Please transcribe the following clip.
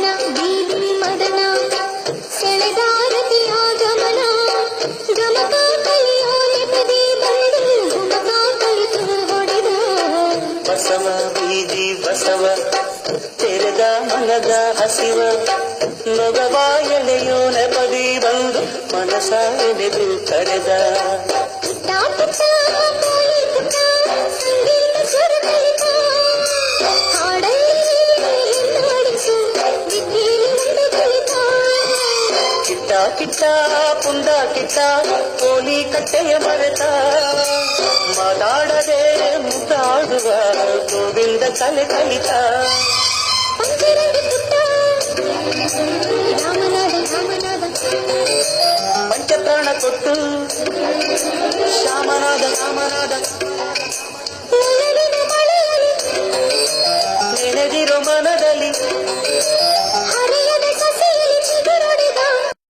ಮೋಹನ ಬೀದಿ ಮದನ ಸೆಳೆದಾರತಿಯ ಗಮನ ಗಮಕ ಕಲಿಯೋ ನೆಪದಿ ಬಂದು ಗುಮಕ ಕಲಿತು ಹೊಡೆದ ಬಸವ ಬೀದಿ ಬಸವ ತೆರೆದ ಮನದ ಹಸಿವ ನೊಗವ ಎಳೆಯೋ ನೆಪದಿ ಬಂದು ಮನಸಾನೆದು ಕರೆದ ಕಿಟ್ಟ ಕಿಟ್ಟ ಪುಂಡ ಕಿಟ್ಟ ಕೋಲಿ ಕಟ್ಟೆಯ ಮರೆತ ಮಾತಾಡದೆ ಮುದ್ದಾಡುವ ಗೋವಿಂದ ಕಲೆ ಕಲಿತ ಪಂಚಪ್ರಾಣ ಕೊಟ್ಟು ಶ್ಯಾಮನಾದ ರಾಮನಾದ ನೆನೆದಿರೋ ಮನದಲ್ಲಿ